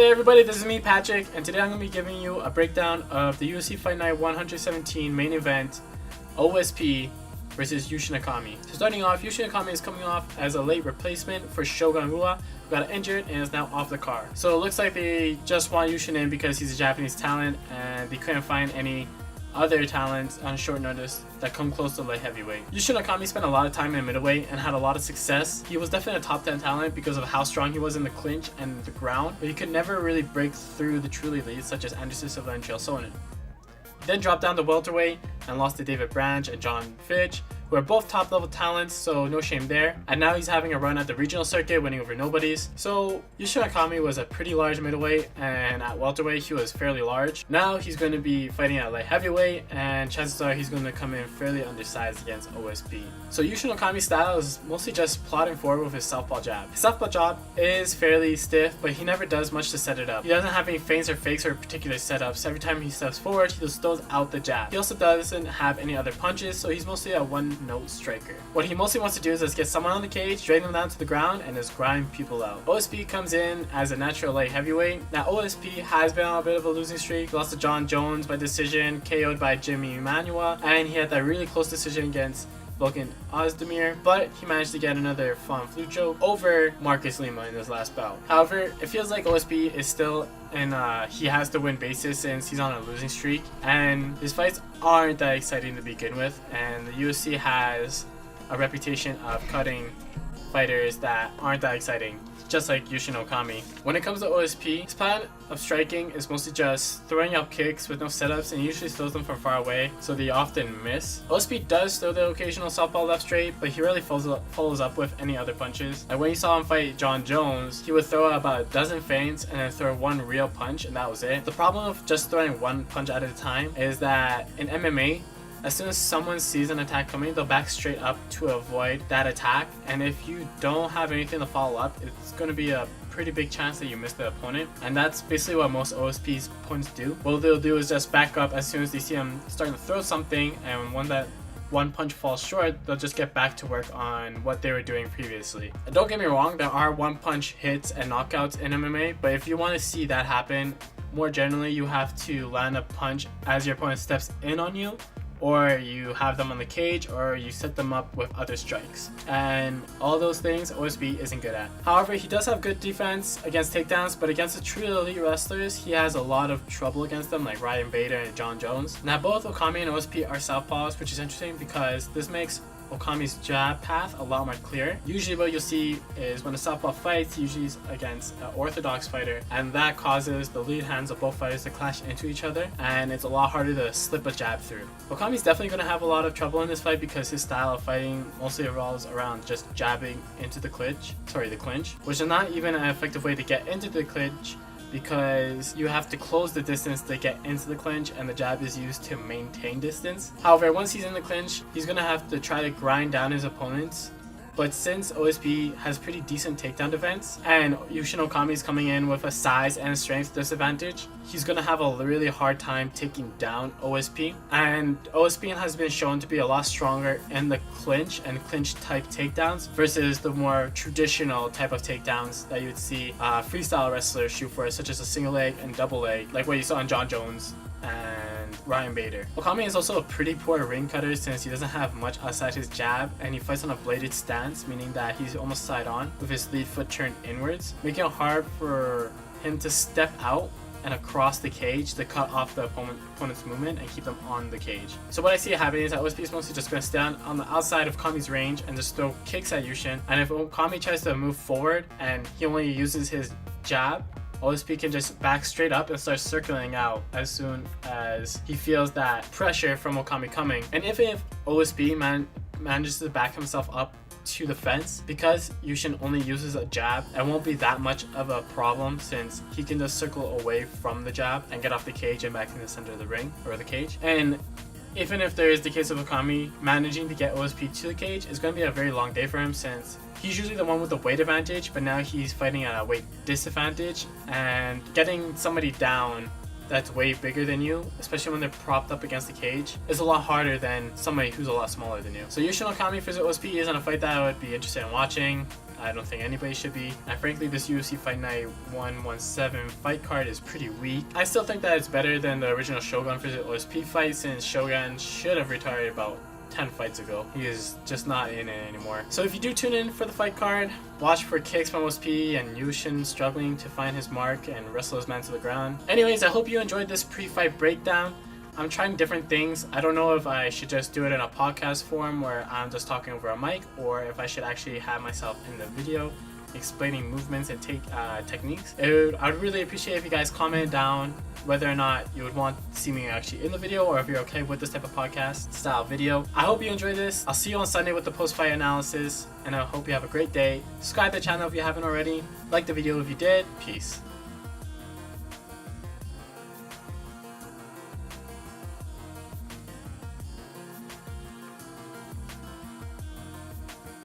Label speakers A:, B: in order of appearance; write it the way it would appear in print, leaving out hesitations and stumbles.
A: there everybody, this is me Patrick, and today I'm going to be giving you a breakdown of the UFC Fight Night 117 main event, OSP versus Yushin Okami. So starting off, Yushin Okami is coming off as a late replacement for Shogun, who got injured and is now off the card. So it looks like they just want Yushin in because he's a Japanese talent and they couldn't find any other talents on short notice that come close to light heavyweight. Yushin Okami spent a lot of time in middleweight and had a lot of success. He was definitely a top 10 talent because of how strong he was in the clinch and the ground, but he could never really break through the truly elites such as Silva and Chael Sonnen. He then dropped down to welterweight and lost to David Branch and John Fitch, who are both top level talents, so no shame there. And now he's having a run at the regional circuit, winning over nobodies. So Yushin Okami was a pretty large middleweight, and at welterweight he was fairly large. Now he's going to be fighting at light heavyweight, and chances are he's going to come in fairly undersized against OSP. So Yushin Okami's style is mostly just plodding forward with his southpaw jab. His southpaw jab is fairly stiff, but he never does much to set it up. He doesn't have any feints or fakes or particular setups. Every time he steps forward, he just throws out the jab. He also doesn't have any other punches, so he's mostly a one-note striker. What he mostly wants to do is just get someone on the cage, drag them down to the ground, and just grind people out. OSP comes in as a natural light heavyweight. Now OSP has been on a bit of a losing streak. He lost to John Jones by decision, KO'd by Jimmy Emmanuel, and he had that really close decision against Volkan Ozdemir, but he managed to get another Fan Flute choke over Marcus Lima in his last bout. However, it feels like OSP is still in he has to win basis since he's on a losing streak, and his fights aren't that exciting to begin with, and the UFC has a reputation of cutting fighters that aren't that exciting, just like Yushin Okami. When it comes to OSP, his plan of striking is mostly just throwing out kicks with no setups, and he usually throws them from far away, so they often miss. OSP does throw the occasional southpaw left straight, but he rarely follows up with any other punches. And when you saw him fight John Jones, he would throw about a dozen feints and then throw one real punch, and that was it. The problem of just throwing one punch at a time is that in MMA, as soon as someone sees an attack coming, they'll back straight up to avoid that attack, and if you don't have anything to follow up, it's going to be a pretty big chance that you miss the opponent, and that's basically what most OSP's opponents do. What they'll do is just back up as soon as they see him starting to throw something, and when that one punch falls short, they'll just get back to work on what they were doing previously. And don't get me wrong, there are one punch hits and knockouts in MMA, but if you want to see that happen, more generally you have to land a punch as your opponent steps in on you, or you have them on the cage, or you set them up with other strikes. And all those things OSP isn't good at. However, he does have good defense against takedowns, but against the true elite wrestlers, he has a lot of trouble against them, like Ryan Bader and John Jones. Now both Okami and OSP are southpaws, which is interesting because this makes Okami's jab path a lot more clear. Usually what you'll see is when a southpaw fights, usually is against an orthodox fighter, and that causes the lead hands of both fighters to clash into each other, and it's a lot harder to slip a jab through. Okami's definitely going to have a lot of trouble in this fight because his style of fighting mostly revolves around just jabbing into the clinch, which is not even an effective way to get into the clinch, because you have to close the distance to get into the clinch, and the jab is used to maintain distance. However, once he's in the clinch, he's going to have to try to grind down his opponents. But since OSP has pretty decent takedown defense, and Yushin Okami is coming in with a size and strength disadvantage, he's going to have a really hard time taking down OSP. And OSP has been shown to be a lot stronger in the clinch and clinch type takedowns versus the more traditional type of takedowns that you would see freestyle wrestlers shoot for, such as a single leg and double leg, like what you saw in John Jones and Ryan Bader. Okami is also a pretty poor ring cutter since he doesn't have much outside his jab, and he fights on a bladed stance, meaning that he's almost side on with his lead foot turned inwards, making it hard for him to step out and across the cage to cut off the opponent's movement and keep them on the cage. So what I see happening is that OSP is mostly just going to stand on the outside of Okami's range and just throw kicks at Yushin, and if Okami tries to move forward and he only uses his jab, OSP can just back straight up and start circling out as soon as he feels that pressure from Okami coming. And if OSP manages to back himself up to the fence, because Yushin only uses a jab, it won't be that much of a problem since he can just circle away from the jab and get off the cage and back in the center of the ring or the cage. And even if there is the case of Okami managing to get OSP to the cage, it's going to be a very long day for him since he's usually the one with the weight advantage, but now he's fighting at a weight disadvantage, and getting somebody down that's way bigger than you, especially when they're propped up against the cage, is a lot harder than somebody who's a lot smaller than you. So Yushin Okami versus OSP isn't a fight that I would be interested in watching. I don't think anybody should be. And frankly, this UFC Fight Night 117 fight card is pretty weak. I still think that it's better than the original Shogun vs OSP fight, since Shogun should have retired about 10 fights ago. He is just not in it anymore. So if you do tune in for the fight card, watch for kicks from OSP and Yushin struggling to find his mark and wrestle his man to the ground. Anyways, I hope you enjoyed this pre-fight breakdown. I'm trying different things. I don't know if I should just do it in a podcast form where I'm just talking over a mic, or if I should actually have myself in the video explaining movements and techniques. I would really appreciate if you guys comment down whether or not you would want to see me actually in the video, or if you're okay with this type of podcast style video. I hope you enjoyed this. I'll see you on Sunday with the post-fight analysis, and I hope you have a great day. Subscribe to the channel if you haven't already. Like the video if you did. Peace.